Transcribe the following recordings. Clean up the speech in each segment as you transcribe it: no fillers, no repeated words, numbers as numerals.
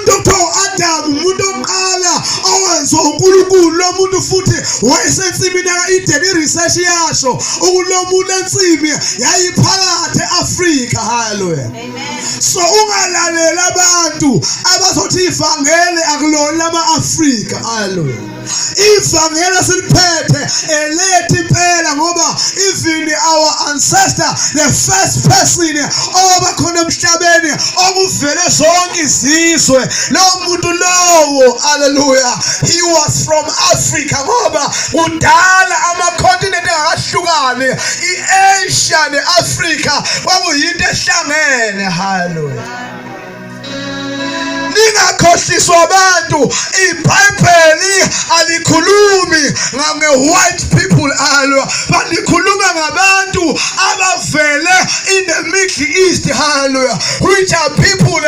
umuntu okuthiwa u-Adamu umuntu oqala owenziwa uNkulunkulu. Lo muntu futhi wayesensimini yaka-Eden. I-research yasho ukuthi lo muntu ensimi yayiphakathi e-Afrika. Hallelujah. So ungalaleli abantu abazothi ivangeli akulona lama-Afrika. Hallelujah. Ivangeli siliphethe elethi impela ngoba even our ancestor, the first person oba khona emhlabeni okuvele zonke izizwe, lo muntu lowo, hallelujah, he was from Africa ngoba kudala ama-continent angahlukane, i-Asia ne-Africa kwakuyinto ehlangene. Hallelujah. Ningakhohliswa abantu, iBhayibheli alikhulumi nge-white people alwa, but likhuluma ngabantu abavele in the Middle East. Hallelujah. Which are people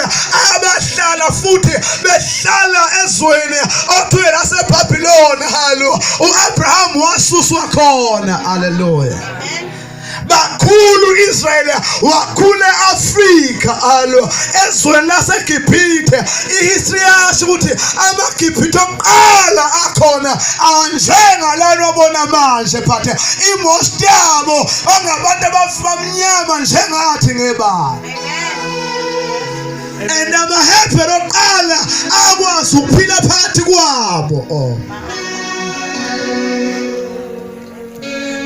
abahlala futhi behlala ezweni okuthiwa laseBhabhiloni. Hallelujah. U-Abraham wasuswa khona. Hallelujah. Bakhulu Israel wakhule Afrika alo ezweni laseGibhithe. Ihistory yasho ukuthi amaGibhithe oqala akhona anjengalana obona manje, but imost yabo ongabantu abamnyama njengathi ngebala. And amaHebheru oqala akwazi ukuphila phakathi kwabo.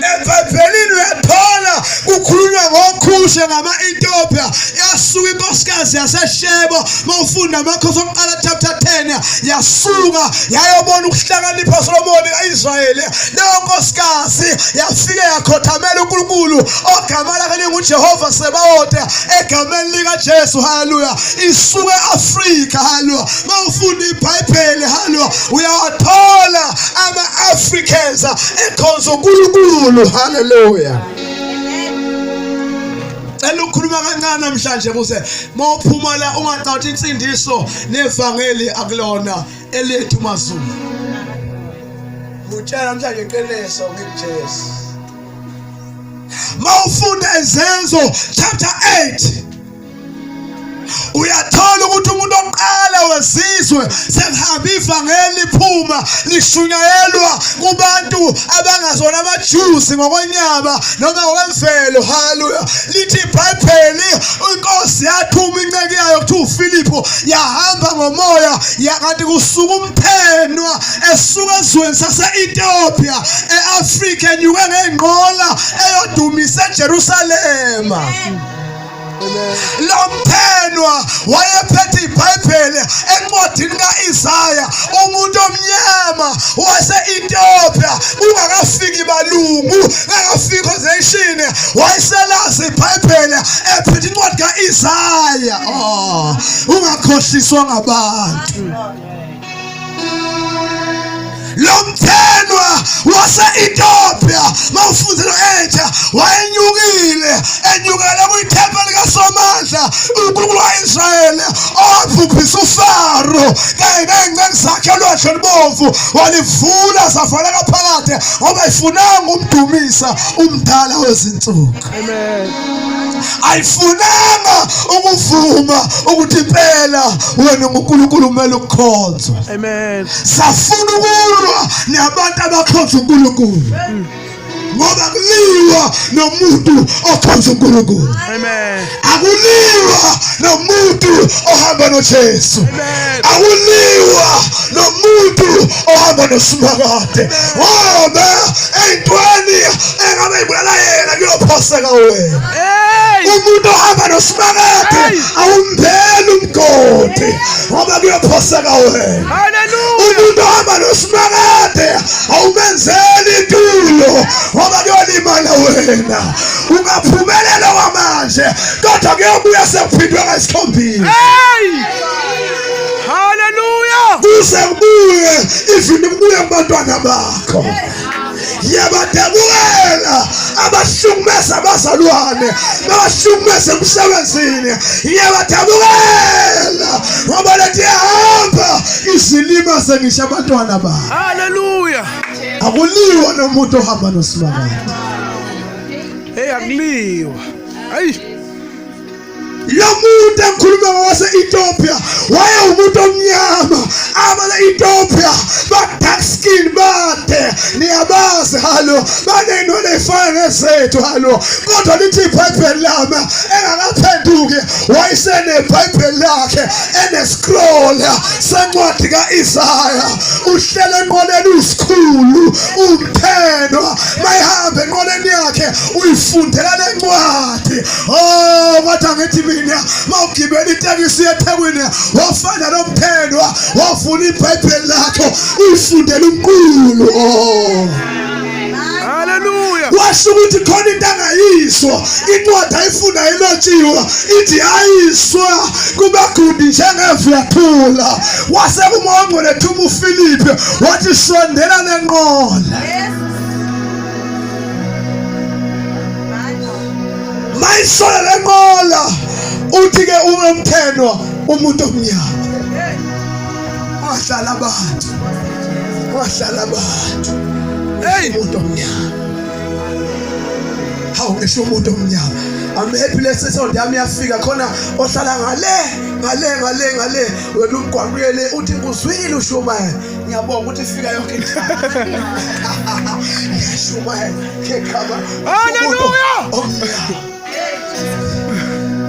eBhayibhelini uyathola kukhulunywa ngoKhushe ngama-Ethiopia. Yasuka inkosikazi yaseSheba, mawufunda amakhosi okuqala chapter 10, yasuka yayobona ukuhlakanipha Solomoni kaIsrayeli. Leyo nkosikazi yafika yakhothamela uNkulunkulu ogama lakhe linguJehova Sebawoth, egameni likaJesu. Hallelujah. Isuke eAfrika. Hallelujah. Mawufunda iBhayibheli, hallelujah, uyawathola ama-Africans ekhonza uNkulunkulu. Hallelujah. Elukhuluma kancane namhlanje kuse mawuphuma la ungacathi insindiso nevangeli akulona elethu maZulu. Ngutshela namhlanje iqiniso ngikuJesu. Mawufunda Izenzo chapter 8, uyathola ukuthi umuntu oqala wezizwe sekuhamba ivangeli liphuma lishunyayelwa kubantu abangazona amaJusi ngokwenyama noma ngokwemvelo. Hallelujah. Lithi iBhayibheli inkosi yathuma inceke yayo kuthiwa uFilipu, yahamba ngomoya kanti kusuka umphenwa esuka ezweni sase-Ethiopia e-Afrika enyuke ngengqola eyodumisa eJerusalema. Lo mphenwa wayephethe iBhayibheli encwadini kaIsaya, umuntu omnyama wase-Ethiopia, ungakafiki balungu, ungakafiki ozeshini, wayeselazi iBhayibheli ephethe incwadi kaIsaya. Ungakhohliswa ngabantu. Lo mphenwa wase-Ethiopia mawufunde lo-Etha wayenyukile, enyukela kwithempeli likaSomandla uNkulunkulu wa-Israyeli owabhubhisa uFaro kanye ney'ngane zakhe olwandle olubomvu, walivula zavaleka phakathi ngoba ayifunanga umdumisa umdala wezinsuku. Amen. Ayifunanga ukuvuma ukuthi impela wena uNkulunkulu kumele ukukhonzwe. Amen. Safuna ukulwa nabantu abakhonza uNkulunkulu ngoba kuliwa nomuntu okhonza uNkulunkulu. Amen. Akuliwa nomuntu ohamba noJesu. Amen. Akuliwa nomuntu ohamba noSimakade ngoba ey'ntweni engabe ibulala yena kuyophoseka wena. Umuntu ohamba noSimakade awumbheli umgodi ngoba kuyophoseka wena. Hallelujah. Umuntu ohamba noSimakade awumenzeli itulo ngoba kuyolimala wena. Ungaphumelela kwamanje kodwa kuyobuya sekuphindwe ngasikhombisa. Hallelujah. Kuze kubuye ivini kubuye kubantwana bakho. Yabadabukela abahlukumeza abazalwane, babahlukumeza emsebenzini. Yabadabukela ngoba lethi yahamba izilima zengisha abantwana babo. Hallelujah. Akuliwa nomuntu ohamba noSimakade. Akuliwa. Hayi. Lo muntu enkhuluma wase-Ethiopia wayewumuntu omnyama. Abase-Ethiopia ba-dark skin bade niyabazi halo baney'nwele ey'fana nezethu halo kodwa lithi iBhayibheli lami engakaphenduki wayesenebhayibheli lakhe ene-scroll sencwadi ka-Isaya uhlelo enqoleni uyisikhulu umphenwa mayihambe enqoleni yakhe uyifundela lencwadi. Kwathi angithi mina mawugibela itekisi eThekwini wafana nomphenwa wafuna iBhayibheli lakho uyifundela umqulu. Hallelujah. Washo ukuthi khona into angayiswa incwadi ayifunda ilotshiwe ithi ayiswa kubagundi njengevu yathula. Wase uMoya oNgcwele ethuma uFilipi wathi sondela nenqola. Mayisola lenqola uthi-ke umthenwa umuntu omnyama. Wahlala abantu. Umuntu omnyama. Hawu ngisho umuntu omnyama. Amephile lesisonto yami yafika khona ohlala ngale wena umgwaqele uthi kuzwile uShumayela. Ngiyabonga ukuthi ifika yonke into. Shumayela kekhaba. Hallelujah.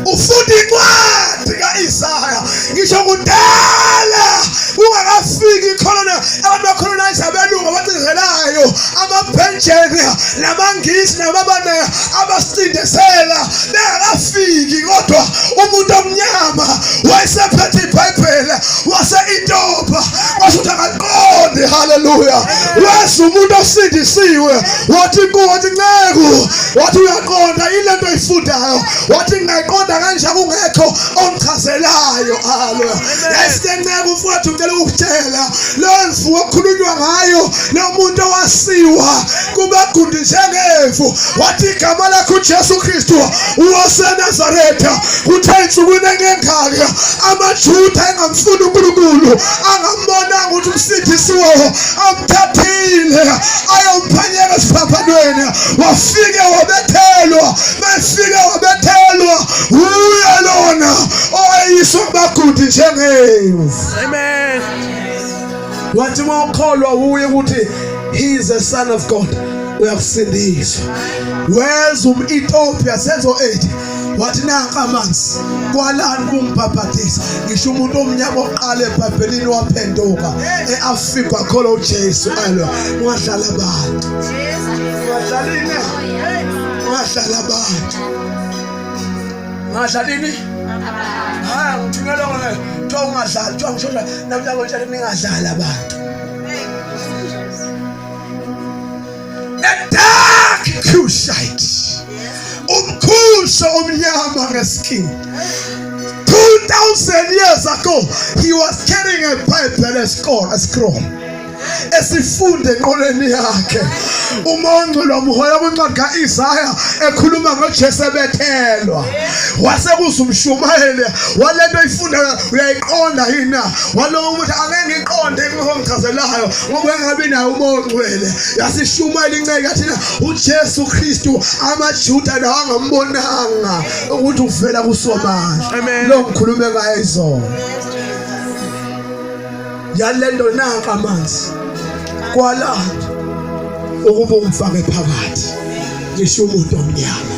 Ufunda incwadi ka-Isaya ngisho kudala ungakafiki icolonial abantu bacolonize abelungu abacindezelayo amabhenjeni namangisi nababane abasindezela bengakafiki kodwa umuntu omnyama wayesephethe iBhayibheli wase-Ethiopia wasuthi akaqonde. Haleluya. Wese umuntu osindisiwe wathi nceku wathi uyaqonda ile nto oyifundayo wathi ngingaqonda kanjani kungekho omchazelayo. Haleluya. Yesinceke mfowethu ngicela ukutshela lo mfu okhulunywa ngayo lo muntu owasiwa kubagundi njengevu wathi igama lakho uJesu Kristu waseNazaretha kuthe insukwini engengaka amaJuda engamfuni uNkulunkulu angambonanga ukuthi umsindisiwe amthathile ayomphanyeka esiphaphanweni wafike wabethelwa uye lona owayiswa kubagundi njengevu. Amen. Wathi mawukholwa uye ukuthi he is the son of God uyakusindiswa. Weza Ethiopia senzo 8 wathi nanka amanzi kwalani kungibhabhathisa ngisho umuntu omnyama oqala eBhayibhelini waphenduka eAfrika kholo uJesu. Alo ungadlala abantu ungadlalini ungadlala abantu ungadlalini ngithungela ngeke kuthiwa ungadlali kuthiwa ngisho namhlanje utshela ningadlali abantu. A dark Cushite umkhusha omnyama ngeskin. 2,000 years ago he was carrying a Bible, a scroll. Esifunde enqoleni yakhe uMoya oNgcwele wamhola kwincwadi ka-Isaya ekhuluma ngoJesu ebethelwa. Wase kuza uMshumayeli walento oyifundayo uyayiqonda yini na? Walowo ukuthi angeke ngiqonde ngomchazelayo ngoba engabi nayo uMoya oNgcwele. Yasishumayela inceke yathi uJesu Kristu amaJuda nawo angambonanga ukuthi uvela kuSomandla. Lo ngikhulume ngayo izolo. Yalento nanka amanzi kwalapha ukuba umfake phakathi ngisho umuntu omnyama.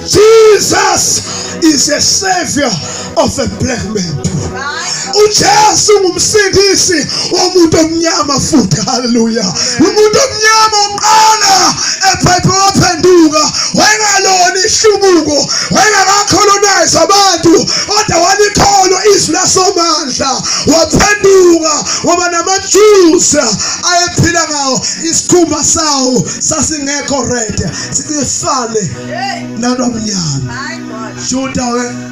Jesus is a savior of a black man too. uJesu ngumsindisi womuntu omnyama futhi. Haleluya. Umuntu omnyama oqala eBhayibheli waphenduka wayengalona ihlubuko wayengakacolonize abantu kodwa walikholwa izwi laSomandla waphenduka ngoba namaJuda ayephila ngawo isikhumba sawo sasingekho red sifane nabantu omnyama. Juda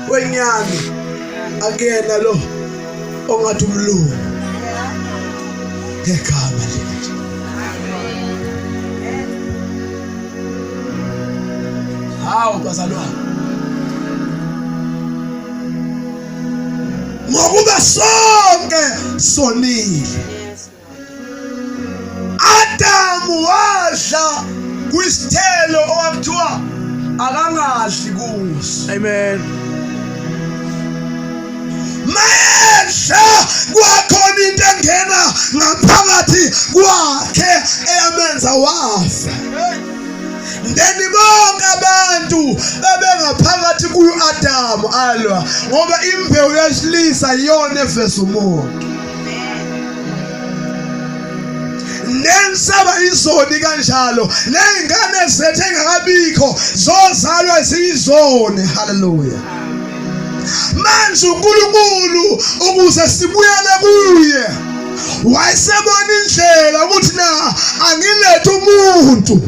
wenyani akena lo ongathi umlungu ngegama likaJesu. Hawu bazalwane, ngokuba sonke sonile. Adamu wadla kwisithelo owakuthiwa akangadli kuso. Amen. ngaphakathi kwakhe eyamenza wafa. Ndeni bonke abantu bebengaphakathi kuyo Adamu alwa ngoba imbewu yesilisa iyona eveza umuntu. Nensaba izoni kanjalo nezingane zethu engakabikho zozalwa ziyizone. Hallelujah. Manje uNkulunkulu ukuze sibuyele kuye wayesebona indlela ukuthi na angilethe umuntu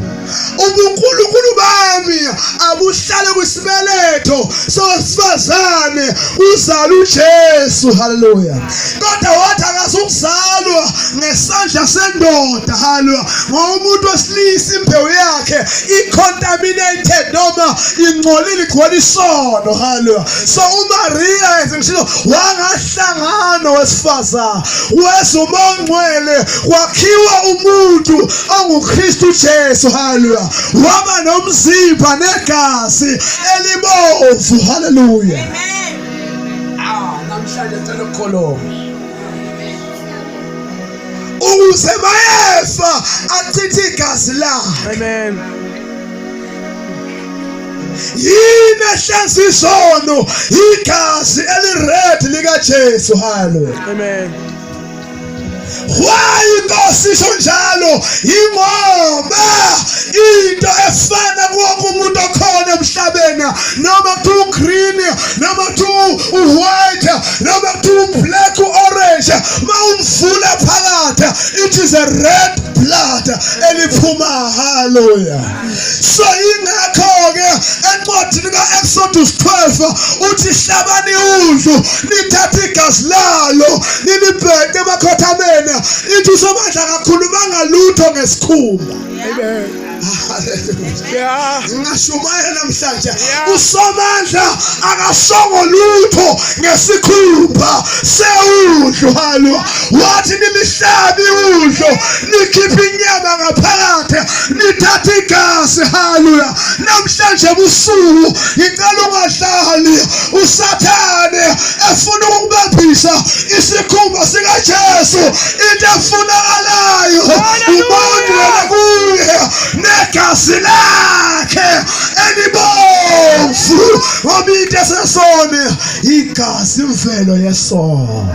ubuNkulunkulu bami abuhlale kwisibeletho sosifazane uzala uJesu. Hallelujah. Kodwa wathi akazukuzalwa ngesandla sendoda. Hallelujah. Ngoba umuntu wesilisa imbewu yakhe icontaminated noma ingcolile igcwele isono. Hallelujah. So uMaria esengishilo wangahlangana wesifazane wezumongcwele kwakhiwa umuntu onguKristu Jesu. Hallelujah. Waba nomzimba negazi elibomvu. Hallelujah. Namhlanje ngicela ukukhuluma ukuze mayefa achithe igazi lakhe. Amen. Yini ehlanza izono igazi elired likaJesu. Hallelujah. Amen. Why inkosi isho njalo? Ingoba into efana konke umuntu okhona emhlabeni noma ku green noma ku white noma ku black orange mawumvula phakathi it is a red blood eliphuma. Hallelujah. So ingakho ke encwadini kaExodus 12 uthi hlabani udlu nithathe igazi lalo nilibheke emakhothameni. Ithi uSomandla akakhulumanga lutho ngesikhumba. Amen. Yeah. Ngashumayela namhlanje uSomandla akasongo lutho ngesikhumba seudlu. Hallelujah. Wathi nilihlabi udlu nikhiphe inyama ngaphakathi nithathe igazi. Hallelujah. Namhlanje busuku ngicela ungahlali uSathane efuna ukubambisa isikhumba sikaJesu. Into efunakalayo umuntu kuye negazi lakhe elibomvu ngoba into esesone igazi imvelo yesono.